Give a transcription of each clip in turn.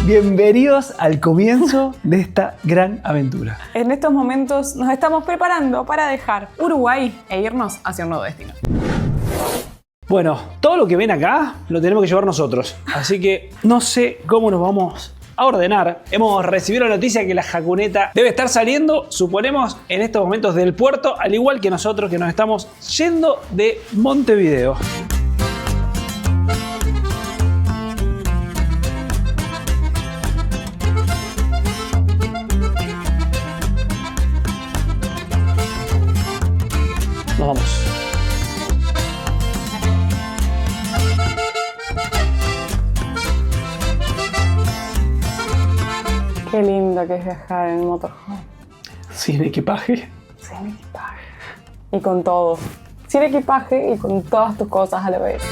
Bienvenidos al comienzo de esta gran aventura. En estos momentos nos estamos preparando para dejar Uruguay e irnos hacia un nuevo destino. Bueno, todo lo que ven acá lo tenemos que llevar nosotros. Así que no sé cómo nos vamos a ordenar. Hemos recibido la noticia que la Jacuneta debe estar saliendo, suponemos, en estos momentos del puerto, al igual que nosotros que nos estamos yendo de Montevideo. Nos vamos. Qué lindo que es viajar en motorhome. Sin equipaje. Sin equipaje. Y con todo. Sin equipaje y con todas tus cosas a la vez.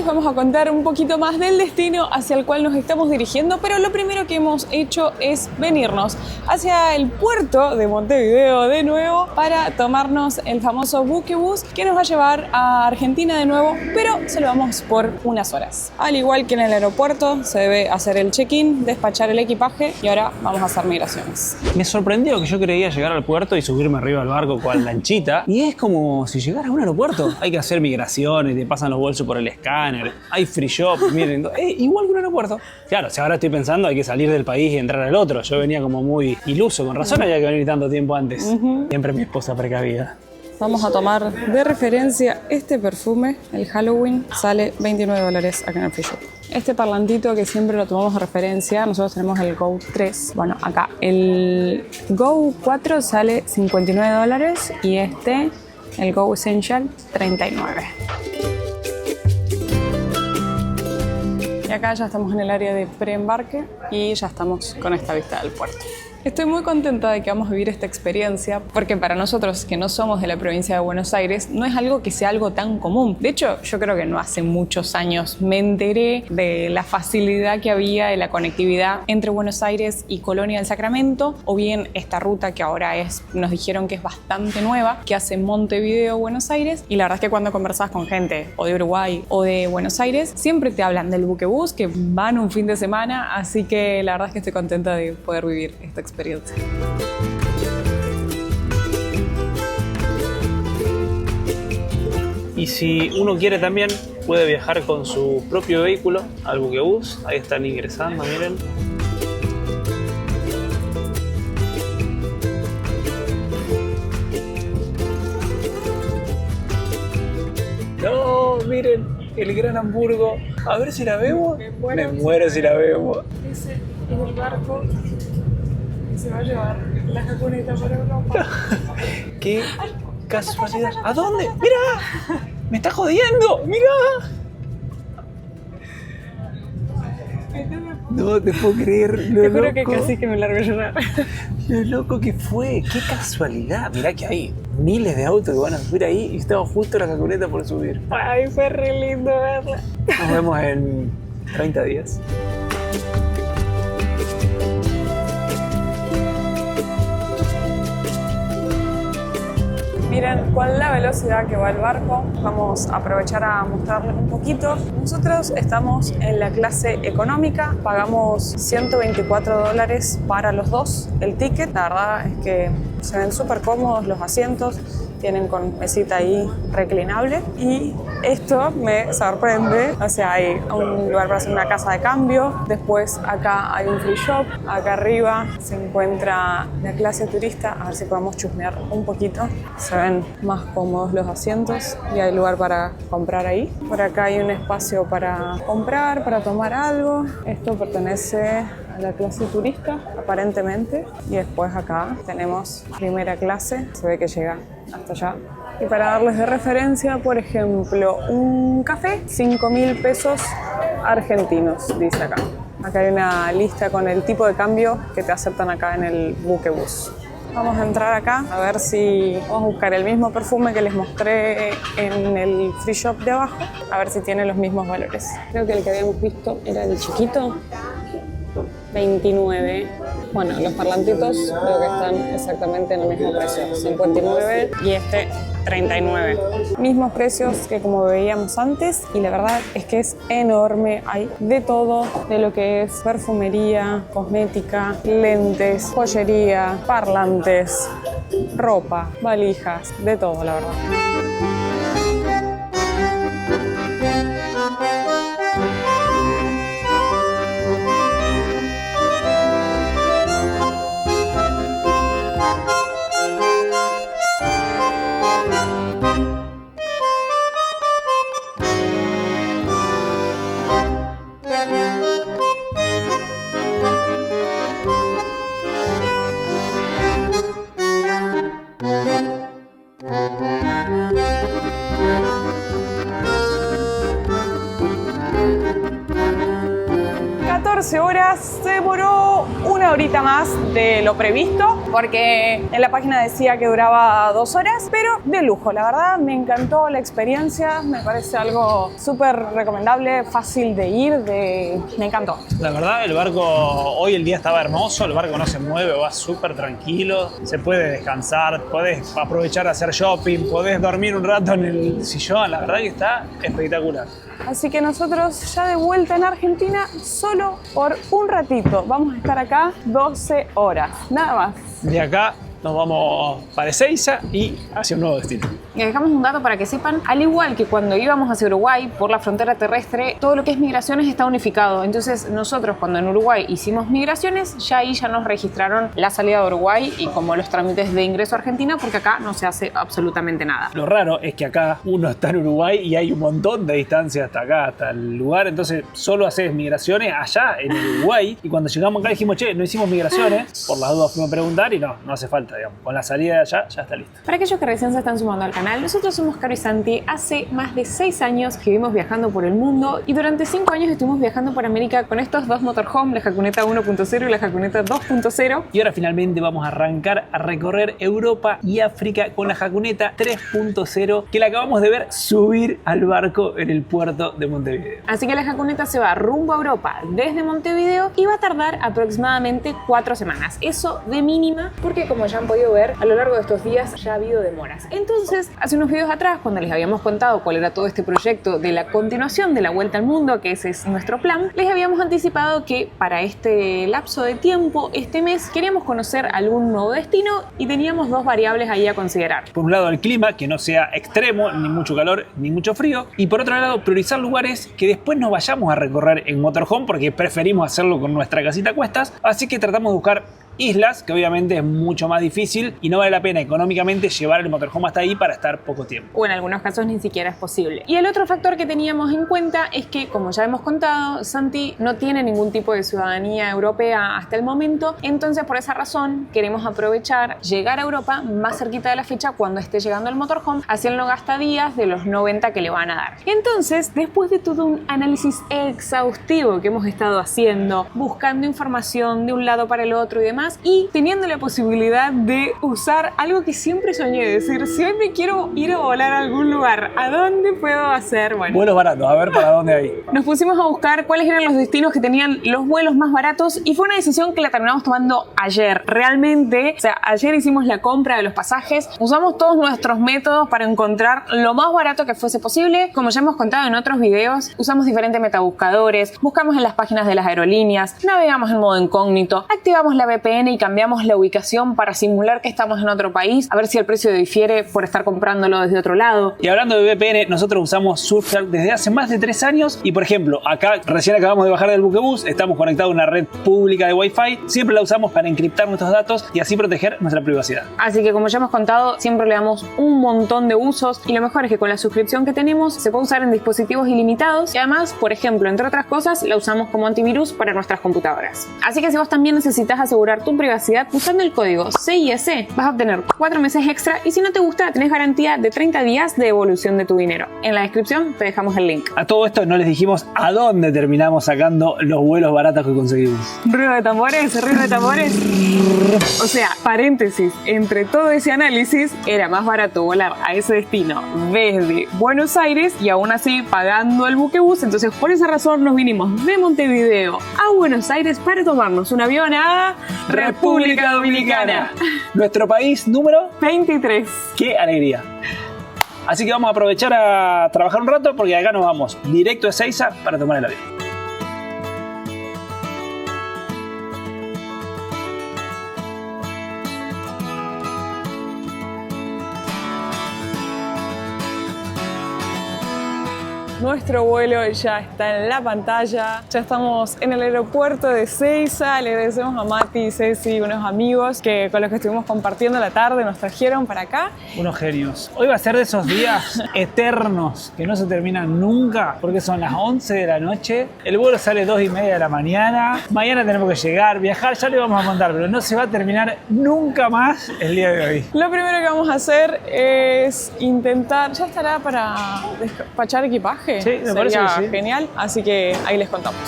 Vamos a contar un poquito más del destino hacia el cual nos estamos dirigiendo, pero lo primero que hemos hecho es venirnos hacia el puerto de Montevideo de nuevo para tomarnos el famoso buquebús que nos va a llevar a Argentina de nuevo, pero se lo vamos por unas horas. Al igual que en el aeropuerto, se debe hacer el check-in, despachar el equipaje y ahora vamos a hacer migraciones. Me sorprendió que yo creía llegar al puerto y subirme arriba del barco cual lanchita, y es como si llegaras a un aeropuerto. Hay que hacer migraciones, te pasan los bolsos por el escáner. Hay free shop, miren, igual que un aeropuerto. Claro, si ahora estoy pensando hay que salir del país y entrar al otro. Yo venía como muy iluso, con razón había que venir tanto tiempo antes. Siempre mi esposa precavida. Vamos a tomar de referencia este perfume, el Halloween, sale $29 acá en el free shop. Este parlantito que siempre lo tomamos de referencia, nosotros tenemos el Go 3. Bueno, acá el Go 4 sale $59 y este, el Go Essential, $39. Y acá ya estamos en el área de preembarque y ya estamos con esta vista del puerto. Estoy muy contenta de que vamos a vivir esta experiencia porque para nosotros que no somos de la provincia de Buenos Aires no es algo que sea algo tan común. De hecho, yo creo que no hace muchos años me enteré de la facilidad que había de la conectividad entre Buenos Aires y Colonia del Sacramento, o bien esta ruta que ahora nos dijeron que es bastante nueva, que hace Montevideo, Buenos Aires, y la verdad es que cuando conversas con gente o de Uruguay o de Buenos Aires, siempre te hablan del buquebús que van un fin de semana, así que la verdad es que estoy contenta de poder vivir esta experiencia. Y si uno quiere también, puede viajar con su propio vehículo al buquebús. Ahí están ingresando, miren. No, miren, el Gran Hamburgo. A ver si la vemos. Me muero si la vemos. Ese es el barco que se va a llevar la Jacuneta para Europa. ¡Qué casualidad! ¿A dónde? ¡Mira! ¡Me está jodiendo! ¡Mira! No te puedo creer lo Te loco. juro que casi que me largo a llorar. Lo loco que fue. ¡Qué casualidad! Mirá que hay miles de autos que van a subir ahí y estaba justo la Jacuneta por subir. Ay, fue re lindo verla. Nos vemos en 30 días. Miren, con la velocidad que va el barco, vamos a aprovechar a mostrarles un poquito. Nosotros estamos en la clase económica, pagamos $124 para los dos el ticket. La verdad es que se ven súper cómodos los asientos, tienen con mesita ahí reclinable y esto me sorprende. O sea, hay un lugar para hacer una casa de cambio, después acá hay un free shop, acá arriba se encuentra la clase turista, a ver si podemos chusmear un poquito. Se ven más cómodos los asientos y hay lugar para comprar ahí. Por acá hay un espacio para comprar, para tomar algo. Esto pertenece a la clase turista, aparentemente. Y después acá tenemos primera clase, se ve que llega hasta allá. Y para darles de referencia, por ejemplo, un café, 5.000 pesos argentinos, dice acá. Acá hay una lista con el tipo de cambio que te aceptan acá en el buquebús. Vamos a entrar acá a ver si vamos a buscar el mismo perfume que les mostré en el free shop de abajo, a ver si tiene los mismos valores. Creo que el que habíamos visto era el chiquito, 29. Bueno, los parlantitos creo que están exactamente en el mismo precio, 59 y este 39. Mismos precios que como veíamos antes y la verdad es que es enorme. Hay de todo, de lo que es perfumería, cosmética, lentes, joyería, parlantes, ropa, valijas, de todo la verdad. 14 horas, se demoró una horita más de lo previsto porque en la página decía que duraba 2 horas, pero de lujo, la verdad me encantó la experiencia, me parece algo súper recomendable, fácil de ir, me encantó. La verdad el barco, hoy el día estaba hermoso, el barco no se mueve, va súper tranquilo, se puede descansar, podés aprovechar a hacer shopping, podés dormir un rato en el sillón, la verdad que está espectacular. Así que nosotros ya de vuelta en Argentina solo por un ratito. Vamos a estar acá 12 horas, nada más. De acá nos vamos para Ezeiza y hacia un nuevo destino. Y dejamos un dato para que sepan, al igual que cuando íbamos hacia Uruguay por la frontera terrestre, todo lo que es migraciones está unificado. Entonces nosotros cuando en Uruguay hicimos migraciones, ya ahí ya nos registraron la salida de Uruguay y como los trámites de ingreso a Argentina, porque acá no se hace absolutamente nada. Lo raro es que acá uno está en Uruguay y hay un montón de distancia hasta acá, hasta el lugar, entonces solo haces migraciones allá en Uruguay y cuando llegamos acá dijimos, che, no hicimos migraciones, por las dudas fuimos a preguntar y no hace falta, digamos. Con la salida de allá ya está listo. Para aquellos que recién se están sumando al canal, nosotros somos Caro y Santi. Hace más de 6 años que vivimos viajando por el mundo y durante 5 años estuvimos viajando por América con estos dos motorhome, la Jacuneta 1.0 y la Jacuneta 2.0. Y ahora finalmente vamos a arrancar a recorrer Europa y África con la Jacuneta 3.0 que la acabamos de ver subir al barco en el puerto de Montevideo. Así que la Jacuneta se va rumbo a Europa desde Montevideo y va a tardar aproximadamente 4 semanas. Eso de mínima, porque como ya han podido ver, a lo largo de estos días ya ha habido demoras. Entonces, hace unos videos atrás, cuando les habíamos contado cuál era todo este proyecto de la continuación de la Vuelta al Mundo, que ese es nuestro plan, les habíamos anticipado que para este lapso de tiempo, este mes, queríamos conocer algún nuevo destino y teníamos 2 variables ahí a considerar. Por un lado el clima, que no sea extremo, ni mucho calor, ni mucho frío. Y por otro lado, priorizar lugares que después nos vayamos a recorrer en motorhome, porque preferimos hacerlo con nuestra casita a cuestas. Así que tratamos de buscar islas, que obviamente es mucho más difícil y no vale la pena económicamente llevar el motorhome hasta ahí para estar poco tiempo. O en algunos casos ni siquiera es posible. Y el otro factor que teníamos en cuenta es que, como ya hemos contado, Santi no tiene ningún tipo de ciudadanía europea hasta el momento, entonces por esa razón queremos aprovechar llegar a Europa más cerquita de la fecha cuando esté llegando el motorhome, así él no gasta días de los 90 que le van a dar. Entonces, después de todo un análisis exhaustivo que hemos estado haciendo, buscando información de un lado para el otro y demás, y teniendo la posibilidad de usar algo que siempre soñé, decir, si hoy me quiero ir a volar a algún lugar, ¿a dónde puedo hacer? Bueno, vuelos baratos, a ver para dónde hay. Nos pusimos a buscar cuáles eran los destinos que tenían los vuelos más baratos y fue una decisión que la terminamos tomando ayer. Realmente, o sea, ayer hicimos la compra de los pasajes, usamos todos nuestros métodos para encontrar lo más barato que fuese posible. Como ya hemos contado en otros videos, usamos diferentes metabuscadores, buscamos en las páginas de las aerolíneas, navegamos en modo incógnito, activamos la VPN y cambiamos la ubicación para simular que estamos en otro país, a ver si el precio difiere por estar comprándolo desde otro lado. Y hablando de VPN, nosotros usamos Surfshark desde hace más de 3 años y por ejemplo, acá recién acabamos de bajar del buquebús, estamos conectados a una red pública de Wi-Fi, siempre la usamos para encriptar nuestros datos y así proteger nuestra privacidad. Así que como ya hemos contado, siempre le damos un montón de usos y lo mejor es que con la suscripción que tenemos se puede usar en dispositivos ilimitados y además, por ejemplo, entre otras cosas, la usamos como antivirus para nuestras computadoras. Así que si vos también necesitas asegurarte tu privacidad usando el código CIS. Vas a obtener 4 meses extra y si no te gusta, tenés garantía de 30 días de devolución de tu dinero. En la descripción te dejamos el link. A todo esto no les dijimos a dónde terminamos sacando los vuelos baratos que conseguimos. Ruido de tambores, ruido de tambores. O sea, paréntesis, entre todo ese análisis era más barato volar a ese destino desde Buenos Aires y aún así pagando el buquebús. Entonces por esa razón nos vinimos de Montevideo a Buenos Aires para tomarnos un avión a República Dominicana. Nuestro país número 23. ¡Qué alegría! Así que vamos a aprovechar a trabajar un rato porque acá nos vamos directo a Ezeiza para tomar el avión. Nuestro vuelo ya está en la pantalla, ya estamos en el aeropuerto de Ezeiza. Le agradecemos a Mati y Ceci, unos amigos que con los que estuvimos compartiendo la tarde, nos trajeron para acá. Unos genios. Hoy va a ser de esos días eternos que no se terminan nunca porque son las 11 de la noche, el vuelo sale 2:30 de la mañana, mañana tenemos que llegar, viajar, ya le vamos a contar, pero no se va a terminar nunca más el día de hoy. Lo primero que vamos a hacer es intentar, ya estará para despachar equipaje. Sí, me parece que sí. Genial, así que ahí les contamos.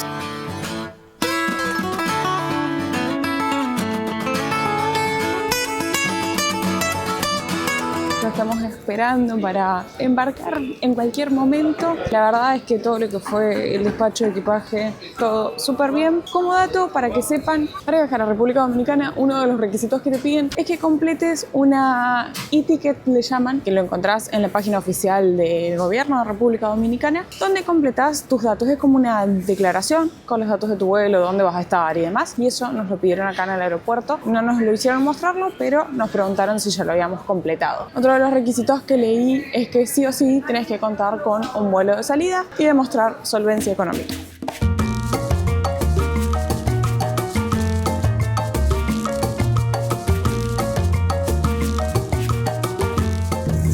Estamos esperando para embarcar en cualquier momento. La verdad es que todo lo que fue el despacho de equipaje, todo súper bien. Como dato, para que sepan, para viajar a República Dominicana, uno de los requisitos que te piden es que completes una e-ticket, le llaman, que lo encontrás en la página oficial del gobierno de República Dominicana, donde completás tus datos. Es como una declaración con los datos de tu vuelo, dónde vas a estar y demás. Y eso nos lo pidieron acá en el aeropuerto. No nos lo hicieron mostrarlo, pero nos preguntaron si ya lo habíamos completado. Otro de los requisitos que leí es que sí o sí tenés que contar con un vuelo de salida y demostrar solvencia económica.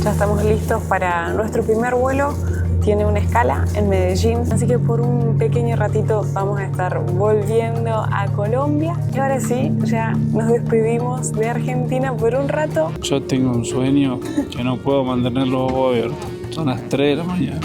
Ya estamos listos para nuestro primer vuelo. Tiene una escala en Medellín, así que por un pequeño ratito vamos a estar volviendo a Colombia. Y ahora sí, ya nos despedimos de Argentina por un rato. Yo tengo un sueño que no puedo mantener los ojos abiertos. Son las 3 de la mañana.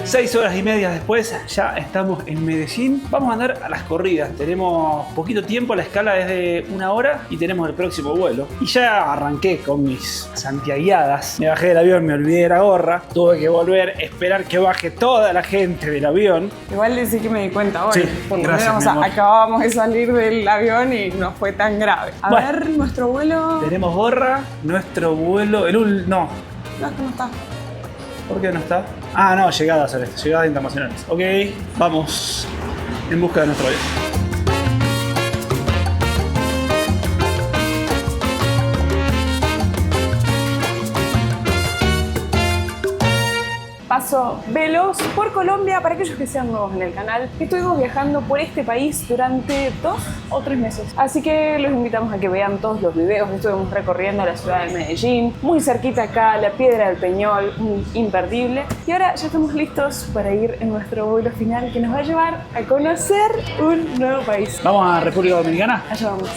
Seis horas y media después ya estamos en Medellín. Vamos a andar a las corridas. Tenemos poquito tiempo, la escala es de 1 hora y tenemos el próximo vuelo. Y ya arranqué con mis santiagueadas. Me bajé del avión, me olvidé de la gorra. Tuve que volver, esperar que baje toda la gente del avión. Igual decir que me di cuenta hoy. Sí, porque gracias, mi amor. acabábamos de salir del avión y no fue tan grave. A ver, nuestro vuelo... Tenemos gorra, nuestro vuelo... No. No, esto no está. ¿Por qué no está? Ah, no, llegadas celeste, llegadas internacionales. Ok, vamos en busca de nuestro avión. Paso veloz por Colombia. Para aquellos que sean nuevos en el canal, estuvimos viajando por este país durante 2 o 3 meses. Así que los invitamos a que vean todos los videos. Estuvimos recorriendo la ciudad de Medellín, muy cerquita acá, la Piedra del Peñol, imperdible. Y ahora ya estamos listos para ir en nuestro vuelo final que nos va a llevar a conocer un nuevo país. ¿Vamos a República Dominicana? Allá vamos.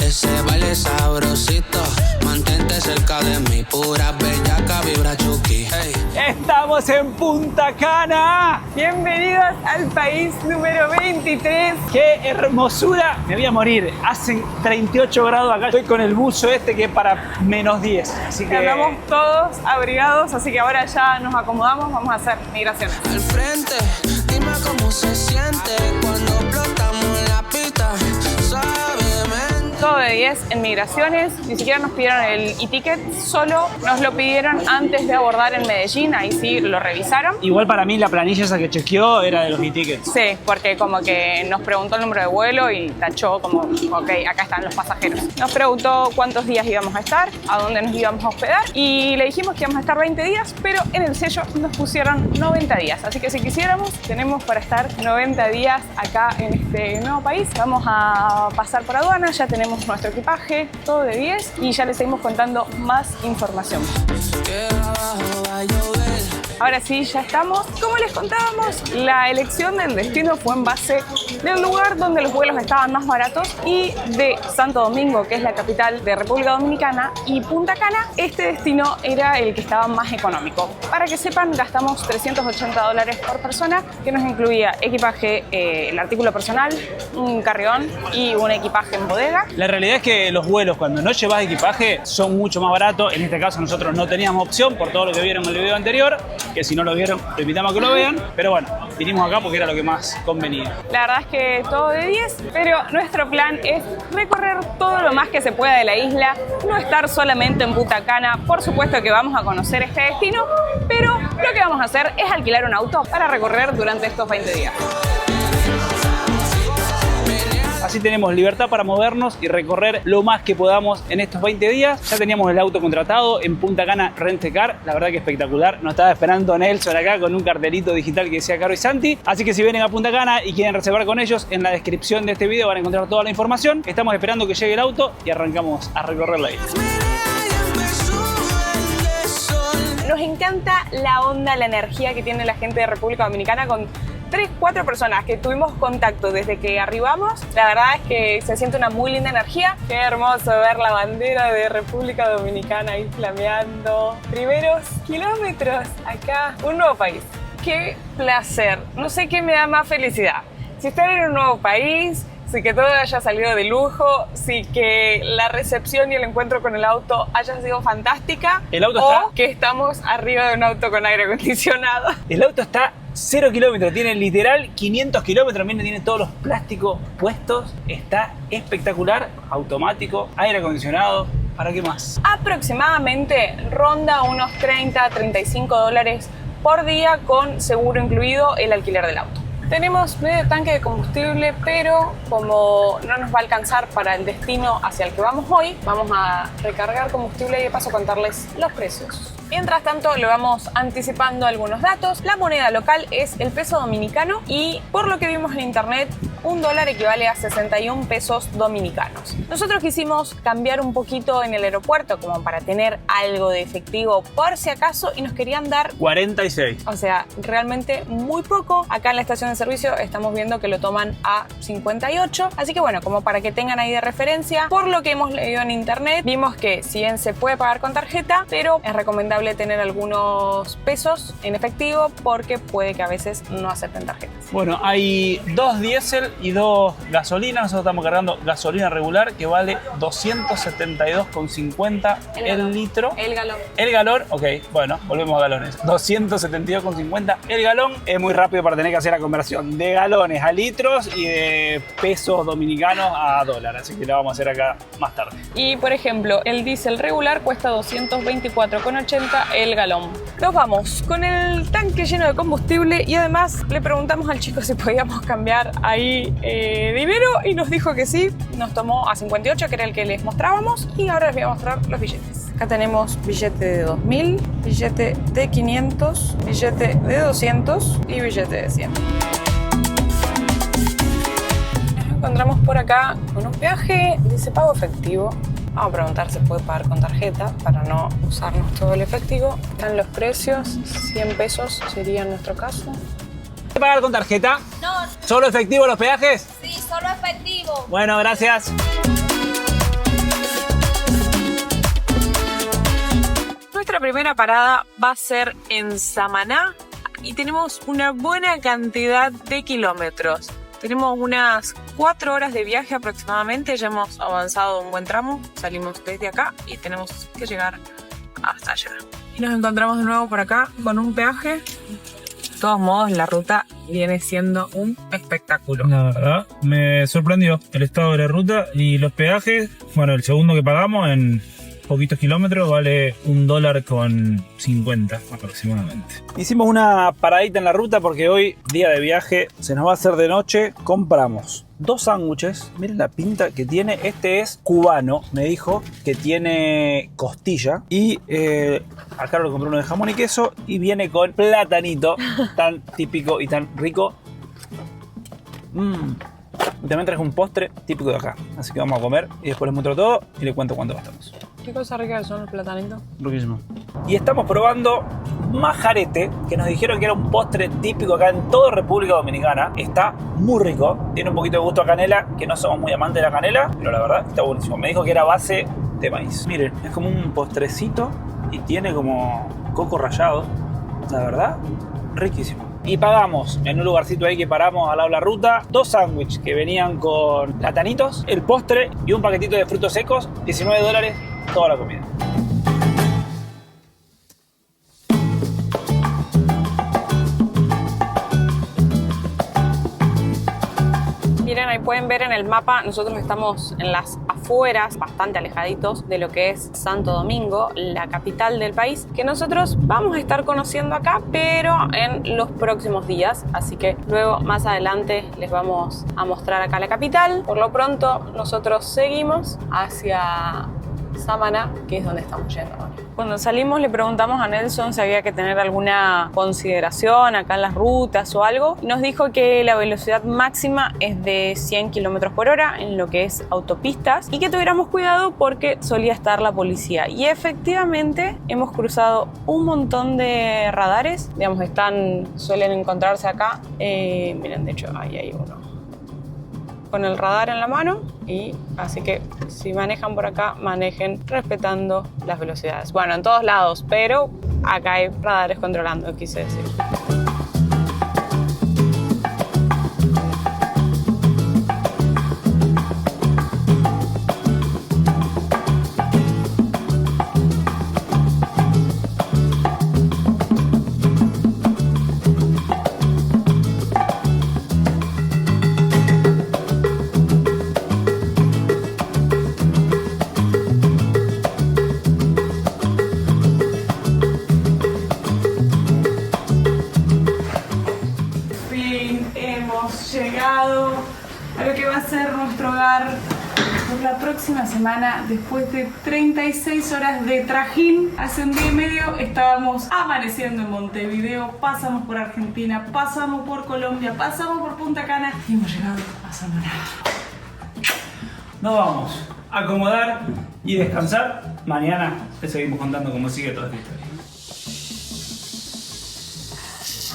Ese baile sabrosito, mantente cerca de mí, pura bellaca, vibra chuki. Hey. Estamos en Punta Cana. Bienvenidos al país número 23. ¡Qué hermosura! Me voy a morir. Hacen 38 grados acá. Estoy con el buzo este que es para -10. Así que Andamos todos abrigados, así que ahora ya nos acomodamos, vamos a hacer migraciones. Al frente, dime cómo se siente cuando explotamos la pista, suavemente. Todo de 10 en migraciones, ni siquiera nos pidieron el e-ticket, solo nos lo pidieron antes de abordar en Medellín, ahí sí lo revisaron. igual para mí la planilla esa que chequeó era de los e-tickets. Sí, porque como que nos preguntó el número de vuelo y tachó como, ok, acá están los pasajeros. Nos preguntó cuántos días íbamos a estar, a dónde nos íbamos a hospedar y le dijimos que íbamos a estar 20 días, pero en el sello nos pusieron 90 días. Así que si quisiéramos, tenemos para estar 90 días acá en este nuevo país. Vamos a pasar por aduana, ya tenemos nuestro equipaje, todo de 10 y ya les seguimos contando más información. Que abajo va a llover. Ahora sí, ya estamos. Como les contábamos, la elección del destino fue en base del lugar donde los vuelos estaban más baratos y de Santo Domingo, que es la capital de República Dominicana, y Punta Cana, este destino era el que estaba más económico. Para que sepan, gastamos $380 por persona, que nos incluía equipaje, el artículo personal, un carrión y un equipaje en bodega. La realidad es que los vuelos cuando no llevas equipaje son mucho más baratos. En este caso nosotros no teníamos opción por todo lo que vieron en el video anterior, que si no lo vieron, te invitamos a que lo vean. Pero bueno, vinimos acá porque era lo que más convenía. La verdad es que todo de 10, pero nuestro plan es recorrer todo lo más que se pueda de la isla, no estar solamente en Punta Cana. Por supuesto que vamos a conocer este destino, pero lo que vamos a hacer es alquilar un auto para recorrer durante estos 20 días. Así tenemos libertad para movernos y recorrer lo más que podamos en estos 20 días. Ya teníamos el auto contratado en Punta Cana Rent-A-Car, la verdad que espectacular. Nos estaba esperando Nelson acá con un cartelito digital que decía Caro y Santi. Así que si vienen a Punta Cana y quieren reservar con ellos, en la descripción de este video van a encontrar toda la información. Estamos esperando que llegue el auto y arrancamos a recorrer la isla. Nos encanta la onda, la energía que tiene la gente de República Dominicana con 3-4 personas que tuvimos contacto desde que arribamos. La verdad es que se siente una muy linda energía. Qué hermoso ver la bandera de República Dominicana ahí flameando. Primeros kilómetros acá, un nuevo país. Qué placer. No sé qué me da más felicidad. Si estar en un nuevo país, si que todo haya salido de lujo, si que la recepción y el encuentro con el auto haya sido fantástica, El auto o está- que estamos arriba de un auto con aire acondicionado. El auto está 0 kilómetros, tiene literal 500 kilómetros, miren, tiene todos los plásticos puestos, está espectacular, automático, aire acondicionado, ¿para qué más? Aproximadamente ronda unos $30-35 por día con seguro incluido el alquiler del auto. Tenemos medio tanque de combustible, pero como no nos va a alcanzar para el destino hacia el que vamos hoy, vamos a recargar combustible y de paso contarles los precios. Mientras tanto, le vamos anticipando algunos datos. La moneda local es el peso dominicano y por lo que vimos en internet, $1 equivale a 61 pesos dominicanos. Nosotros quisimos cambiar un poquito en el aeropuerto como para tener algo de efectivo por si acaso y nos querían dar 46. o sea, realmente muy poco. Acá en la estación de servicio estamos viendo que lo toman a 58. Así que bueno, como para que tengan ahí de referencia, por lo que hemos leído en internet, vimos que si bien se puede pagar con tarjeta, pero es recomendable tener algunos pesos en efectivo porque puede que a veces no acepten tarjetas. Bueno, hay 2 diésel y 2 gasolinas. Nosotros estamos cargando gasolina regular que vale 272,50 el litro. El galón. El galón, ok, bueno, volvemos a galones. 272,50 el galón. Es muy rápido para tener que hacer la conversión de galones a litros y de pesos dominicanos a dólar. Así que la vamos a hacer acá más tarde. Y por ejemplo, el diésel regular cuesta 224,80 el galón. Nos vamos con el tanque lleno de combustible y además le preguntamos al chico si podíamos cambiar ahí dinero y nos dijo que sí. Nos tomó a 58, que era el que les mostrábamos, y ahora les voy a mostrar los billetes. Acá tenemos billete de 2000, billete de 500, billete de 200 y billete de 100. Nos encontramos por acá con un peaje, dice pago efectivo. Vamos a preguntar si puede pagar con tarjeta para no usarnos todo el efectivo. Están los precios, 100 pesos sería en nuestro caso. ¿Puede pagar con tarjeta? No, ¿Solo efectivo los peajes? sí, solo efectivo. Bueno, Nuestra Nuestra primera parada va a ser en Samaná y tenemos una buena cantidad de kilómetros. Tenemos unas 4 horas de viaje aproximadamente, ya hemos avanzado un buen tramo, salimos desde acá y tenemos que llegar hasta allá. Y nos encontramos de nuevo por acá con un peaje. De todos modos, la ruta viene siendo un espectáculo. La verdad, me sorprendió el estado de la ruta y los peajes. Bueno, el segundo que pagamos en poquitos kilómetros vale $1.50 aproximadamente. Hicimos una paradita en la ruta porque hoy, día de viaje, se nos va a hacer de noche. Compramos 2 sándwiches, miren la pinta que tiene. Este es cubano, me dijo, que tiene costilla. Y acá lo compré uno de jamón y queso y viene con platanito, tan típico y tan rico. Y también traje un postre típico de acá. Así que vamos a comer y después les muestro todo y les cuento cuánto gastamos. Qué cosa rica que son los platanitos. Riquísimo. Y estamos probando majarete, que nos dijeron que era un postre típico acá en toda República Dominicana. Está muy rico, tiene un poquito de gusto a canela, que no somos muy amantes de la canela, pero la verdad está buenísimo. Me dijo que era base de maíz. Miren, es como un postrecito y tiene como coco rallado. La verdad, riquísimo. Y pagamos en un lugarcito ahí que paramos al lado de la ruta 2 sándwiches que venían con platanitos, el postre y un paquetito de frutos secos, $19 toda la comida. Miren, ahí pueden ver en el mapa, nosotros estamos en las afueras, bastante alejaditos de lo que es Santo Domingo, la capital del país, que nosotros vamos a estar conociendo acá, pero en los próximos días. Así que luego, más adelante, les vamos a mostrar acá la capital. Por lo pronto, nosotros seguimos hacia Samaná, que es donde estamos yendo ahora. Cuando salimos le preguntamos a Nelson si había que tener alguna consideración acá en las rutas o algo. Nos dijo que la velocidad máxima es de 100 km por hora en lo que es autopistas y que tuviéramos cuidado porque solía estar la policía. Y efectivamente hemos cruzado un montón de radares, digamos, suelen encontrarse acá. Miren, de hecho ahí hay uno con el radar en la mano, y así que si manejan por acá, manejen respetando las velocidades. Bueno, en todos lados, pero acá hay radares controlando, quise decir. Llegado a lo que va a ser nuestro hogar por la próxima semana. Después de 36 horas de trajín, hace un día y medio estábamos amaneciendo en Montevideo, pasamos por Argentina, pasamos por Colombia, pasamos por Punta Cana y hemos llegado a Samaná. Nos vamos a acomodar y descansar. Mañana te seguimos contando cómo sigue toda esta historia.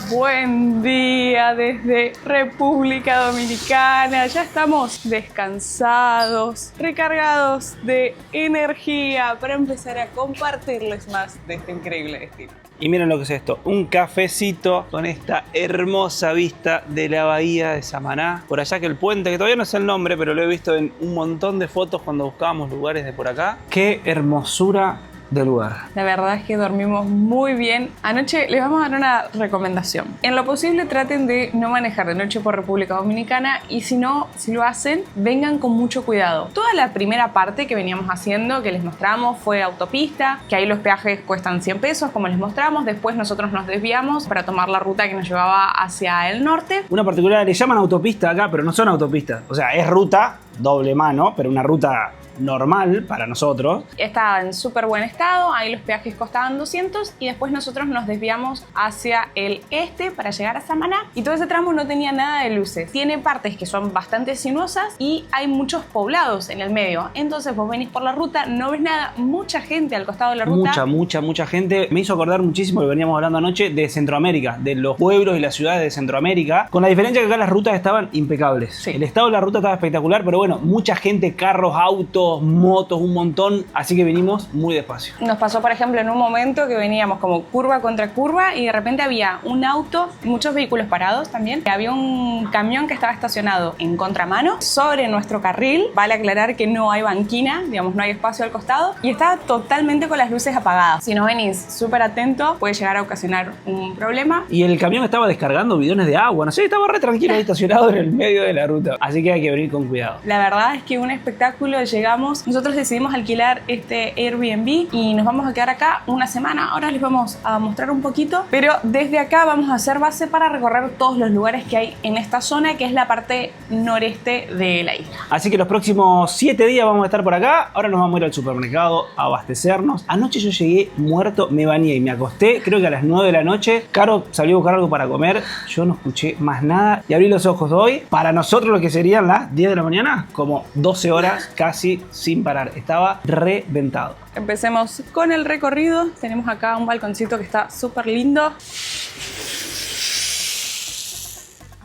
Buen día desde República Dominicana. Ya estamos descansados, recargados de energía para empezar a compartirles más de este increíble destino. Y miren lo que es esto, un cafecito con esta hermosa vista de la bahía de Samaná. Por allá que el puente, que todavía no sé el nombre, pero lo he visto en un montón de fotos cuando buscábamos lugares de por acá. ¡Qué hermosura de lugar! La verdad es que dormimos muy bien. Anoche les vamos a dar una recomendación. En lo posible traten de no manejar de noche por República Dominicana, y si no, si lo hacen, vengan con mucho cuidado. Toda la primera parte que veníamos haciendo, que les mostramos, fue autopista, que ahí los peajes cuestan 100 pesos, como les mostramos. Después nosotros nos desviamos para tomar la ruta que nos llevaba hacia el norte. Una particular, le llaman autopista acá, pero no son autopistas. O sea, es ruta, doble mano, pero una ruta normal para nosotros. Estaba en súper buen estado, ahí los peajes costaban 200 y después nosotros nos desviamos hacia el este para llegar a Samaná, y todo ese tramo no tenía nada de luces. Tiene partes que son bastante sinuosas y hay muchos poblados en el medio, entonces vos venís por la ruta, no ves nada, mucha gente al costado de la ruta. Mucha gente. Me hizo acordar muchísimo, lo que veníamos hablando anoche, de Centroamérica, de los pueblos y las ciudades de Centroamérica, con la diferencia que acá las rutas estaban impecables. Sí. El estado de la ruta estaba espectacular, pero bueno, mucha gente, carros, autos, autos, motos, un montón, así que venimos muy despacio. Nos pasó, por ejemplo, en un momento que veníamos como curva contra curva y de repente había un auto, muchos vehículos parados también. Había un camión que estaba estacionado en contramano sobre nuestro carril. Vale aclarar que no hay banquina, digamos, no hay espacio al costado y estaba totalmente con las luces apagadas. Si no venís súper atento, puede llegar a ocasionar un problema. Y el camión estaba descargando bidones de agua, no sé, estaba re tranquilo ahí estacionado en el medio de la ruta. Así que hay que venir con cuidado. La verdad es que un espectáculo. Llegamos, nosotros decidimos alquilar este Airbnb y nos vamos a quedar acá una semana. Ahora les vamos a mostrar un poquito, pero desde acá vamos a hacer base para recorrer todos los lugares que hay en esta zona, que es la parte noreste de la isla. Así que los próximos 7 días vamos a estar por acá. Ahora nos vamos a ir al supermercado a abastecernos. Anoche yo llegué muerto, me bañé y me acosté, creo que a las 9 de la noche. Caro salió a buscar algo para comer, yo no escuché más nada y abrí los ojos hoy. Para nosotros lo que serían las 10 de la mañana, como 12 horas casi sin parar. Estaba reventado. Empecemos con el recorrido. Tenemos acá un balconcito que está súper lindo.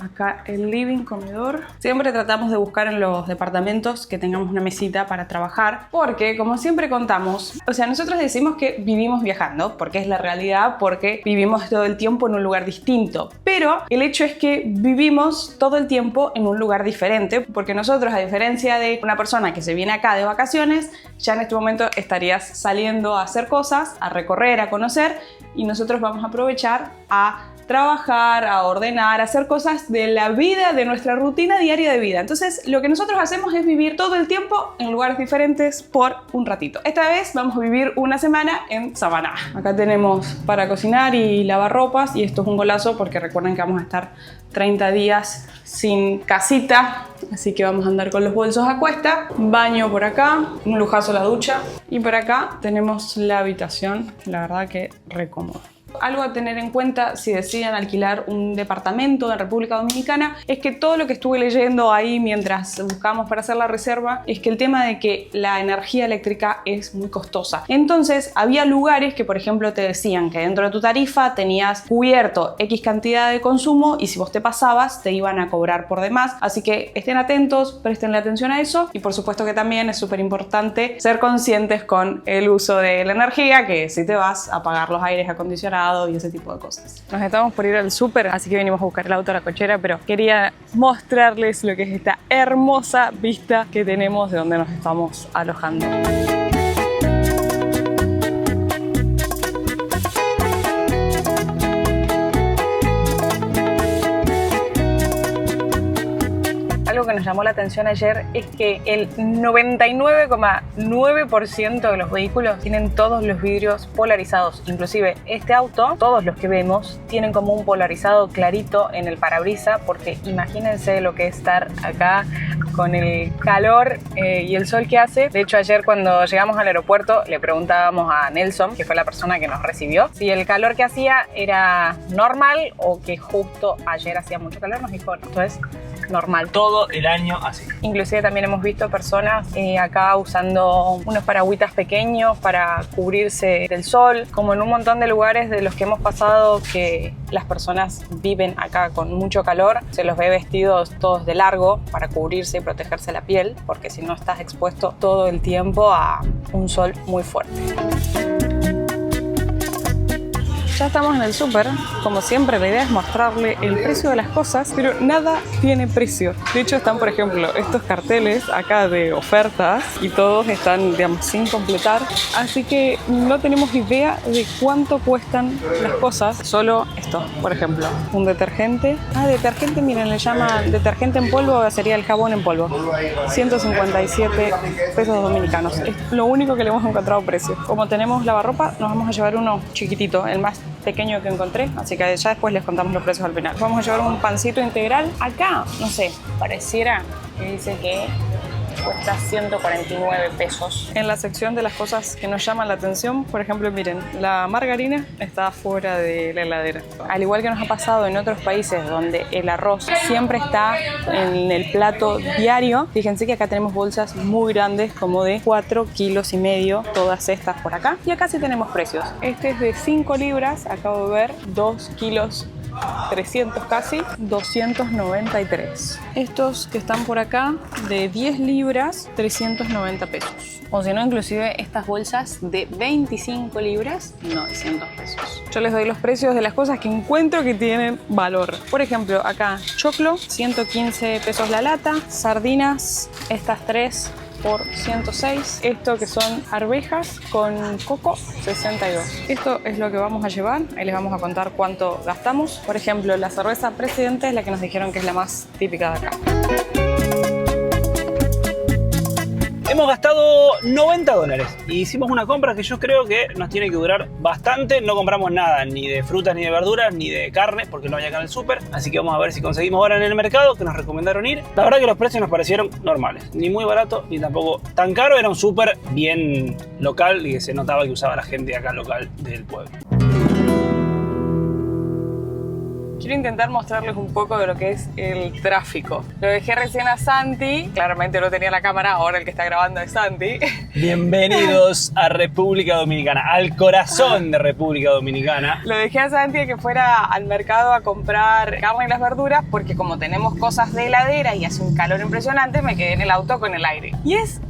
Acá el living, comedor. Siempre tratamos de buscar en los departamentos que tengamos una mesita para trabajar, porque como siempre contamos, o sea, nosotros decimos que vivimos viajando, porque es la realidad, porque vivimos todo el tiempo en un lugar distinto, pero el hecho es que vivimos todo el tiempo en un lugar diferente, porque nosotros, a diferencia de una persona que se viene acá de vacaciones, ya en este momento estarías saliendo a hacer cosas, a recorrer, a conocer, y nosotros vamos a aprovechar a trabajar, a ordenar, a hacer cosas de la vida, de nuestra rutina diaria de vida. Entonces, lo que nosotros hacemos es vivir todo el tiempo en lugares diferentes por un ratito. Esta vez vamos a vivir una semana en Samaná. Acá tenemos para cocinar y lavar ropas, y esto es un golazo porque recuerden que vamos a estar 30 días sin casita, así que vamos a andar con los bolsos a cuesta. Baño por acá, un lujazo la ducha, y por acá tenemos la habitación, la verdad que re cómodo. Algo a tener en cuenta si deciden alquilar un departamento en República Dominicana es que todo lo que estuve leyendo ahí mientras buscamos para hacer la reserva es que el tema de que la energía eléctrica es muy costosa. Entonces había lugares que, por ejemplo, te decían que dentro de tu tarifa tenías cubierto X cantidad de consumo y si vos te pasabas te iban a cobrar por demás. Así que estén atentos, prestenle atención a eso, y por supuesto que también es súper importante ser conscientes con el uso de la energía, que si te vas a apagar los aires acondicionados y ese tipo de cosas. Nos estamos por ir al súper, así que venimos a buscar el auto a la cochera, pero quería mostrarles lo que es esta hermosa vista que tenemos de donde nos estamos alojando. Algo que nos llamó la atención ayer es que el 99,9% de los vehículos tienen todos los vidrios polarizados. Inclusive este auto, todos los que vemos, tienen como un polarizado clarito en el parabrisas, porque imagínense lo que es estar acá con el calor y el sol que hace. De hecho, ayer cuando llegamos al aeropuerto le preguntábamos a Nelson, que fue la persona que nos recibió, si el calor que hacía era normal o que justo ayer hacía mucho calor. Nos dijo, esto es normal. Todo el año así. Inclusive también hemos visto personas acá usando unos paragüitas pequeños para cubrirse del sol, como en un montón de lugares de los que hemos pasado que las personas viven acá con mucho calor, se los ve vestidos todos de largo para cubrirse y protegerse la piel, porque si no estás expuesto todo el tiempo a un sol muy fuerte. Ya estamos en el súper. Como siempre, la idea es mostrarle el precio de las cosas, pero nada tiene precio. De hecho, están, por ejemplo, estos carteles acá de ofertas y todos están, digamos, sin completar. Así que no tenemos idea de cuánto cuestan las cosas. Solo esto, por ejemplo, un detergente. Detergente, miren, le llaman detergente en polvo, sería el jabón en polvo. 157 pesos dominicanos. Es lo único que le hemos encontrado precio. Como tenemos lavarropa, nos vamos a llevar uno chiquitito, el más pequeño que encontré, así que ya después les contamos los precios al final. Vamos a llevar un pancito integral. Acá, no sé, pareciera que dice que cuesta 149 pesos. En la sección de las cosas que nos llaman la atención, por ejemplo, miren, la margarina está fuera de la heladera. Al igual que nos ha pasado en otros países donde el arroz siempre está en el plato diario, fíjense que acá tenemos bolsas muy grandes, como de 4,5 kilos, todas estas por acá. Y acá sí tenemos precios. Este es de 5 libras, acabo de ver, 2 kilos 300 casi, 293. Estos que están por acá, de 10 libras, 390 pesos. O si no, inclusive estas bolsas de 25 libras, 900 pesos. Yo les doy los precios de las cosas que encuentro que tienen valor. Por ejemplo, acá choclo, 115 pesos la lata. Sardinas, estas 3 por 106. Esto que son arvejas con coco, 62. Esto es lo que vamos a llevar. Ahí les vamos a contar cuánto gastamos. Por ejemplo, la cerveza Presidente es la que nos dijeron que es la más típica de acá. Hemos gastado $90 y hicimos una compra que yo creo que nos tiene que durar bastante. No compramos nada, ni de frutas, ni de verduras, ni de carne, porque no había acá en el súper. Así que vamos a ver si conseguimos ahora en el mercado, que nos recomendaron ir. La verdad que los precios nos parecieron normales, ni muy barato, ni tampoco tan caro. Era un súper bien local y que se notaba que usaba la gente acá local del pueblo. Quiero intentar mostrarles un poco de lo que es el tráfico. Lo dejé recién a Santi, claramente no tenía la cámara, ahora el que está grabando es Santi. Bienvenidos a República Dominicana, al corazón de República Dominicana. Lo dejé a Santi que fuera al mercado a comprar carne y las verduras, porque como tenemos cosas de heladera y hace un calor impresionante, me quedé en el auto con el aire. Y es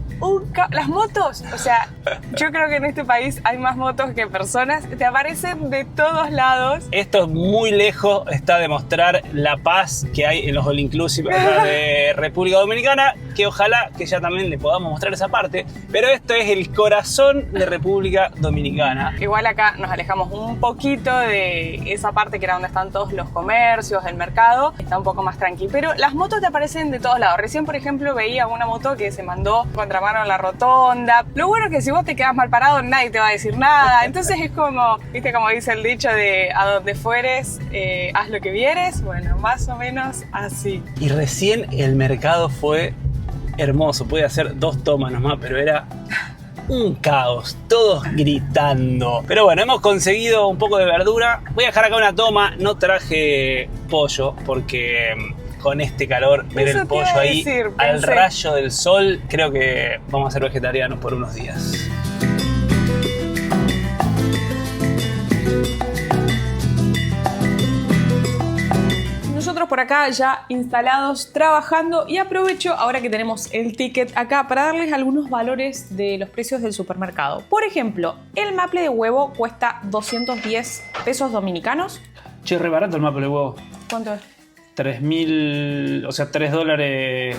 las motos, o sea, yo creo que en este país hay más motos que personas, te aparecen de todos lados. Esto es muy lejos, está de mostrar la paz que hay en los All Inclusive acá de República Dominicana, que ojalá que ya también le podamos mostrar esa parte, pero esto es el corazón de República Dominicana. Igual acá nos alejamos un poquito de esa parte que era donde están todos los comercios, el mercado, está un poco más tranqui, pero las motos te aparecen de todos lados. Recién, por ejemplo, veía una moto que se mandó contramano en la rotonda. Lo bueno es que si vos te quedas mal parado, nadie te va a decir nada. Entonces es como, viste, como dice el dicho de a donde fueres, haz lo que vieres. Bueno, más o menos así. Y recién el mercado fue hermoso. Pude hacer 2 tomas nomás, pero era un caos, todos gritando. Pero bueno, hemos conseguido un poco de verdura. Voy a dejar acá una toma. No traje pollo porque con este calor, ver el pollo ahí al rayo del sol, creo que vamos a ser vegetarianos por unos días. Nosotros por acá ya instalados, trabajando, y aprovecho ahora que tenemos el ticket acá para darles algunos valores de los precios del supermercado. Por ejemplo, el maple de huevo cuesta 210 pesos dominicanos. Che, re barato el maple de huevo. ¿Cuánto es? 3.000, o sea, $3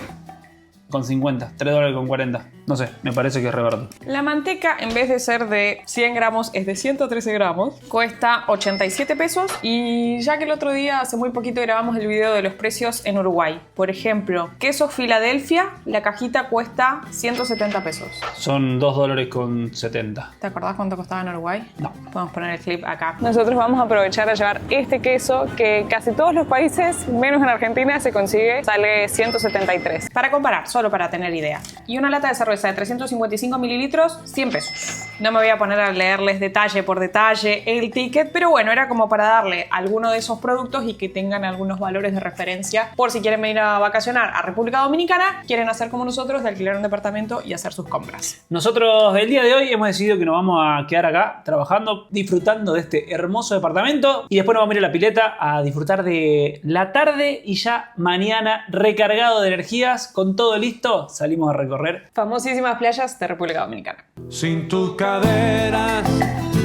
con 50, $3 con 40. No sé, me parece que es re barato. La manteca, en vez de ser de 100 gramos, es de 113 gramos. Cuesta 87 pesos. Y ya que el otro día, hace muy poquito, grabamos el video de los precios en Uruguay. Por ejemplo, queso Filadelfia, la cajita cuesta 170 pesos. Son $2 con 70. ¿Te acordás cuánto costaba en Uruguay? No. Podemos poner el clip acá. Nosotros vamos a aprovechar a llevar este queso que casi todos los países, menos en Argentina, se consigue. Sale 173. Para comparar, solo para tener idea. Y una lata de cerveza de 355 mililitros, 100 pesos. No me voy a poner a leerles detalle por detalle el ticket, pero bueno, era como para darle alguno de esos productos y que tengan algunos valores de referencia por si quieren venir a vacacionar a República Dominicana, quieren hacer como nosotros, de alquilar un departamento y hacer sus compras. Nosotros el día de hoy hemos decidido que nos vamos a quedar acá trabajando, disfrutando de este hermoso departamento, y después nos vamos a ir a la pileta a disfrutar de la tarde, y ya mañana, recargado de energías, con todo listo, salimos a recorrer Famosísimas playas de República Dominicana. Sin tus caderas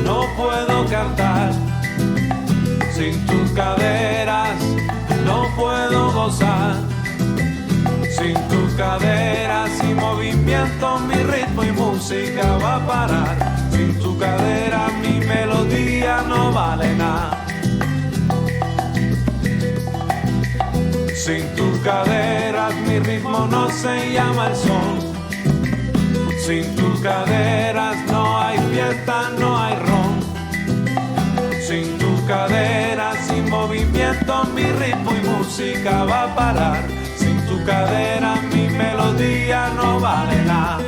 no puedo cantar, sin tus caderas no puedo gozar, sin tus caderas y movimiento mi ritmo y música va a parar, sin tu cadera mi melodía no vale nada. Sin tus caderas mi ritmo no se llama el son. Sin tus caderas no hay fiesta, no hay ron. Sin tus caderas, sin movimiento, mi ritmo y música va a parar. Sin tu cadera, mi melodía no vale nada.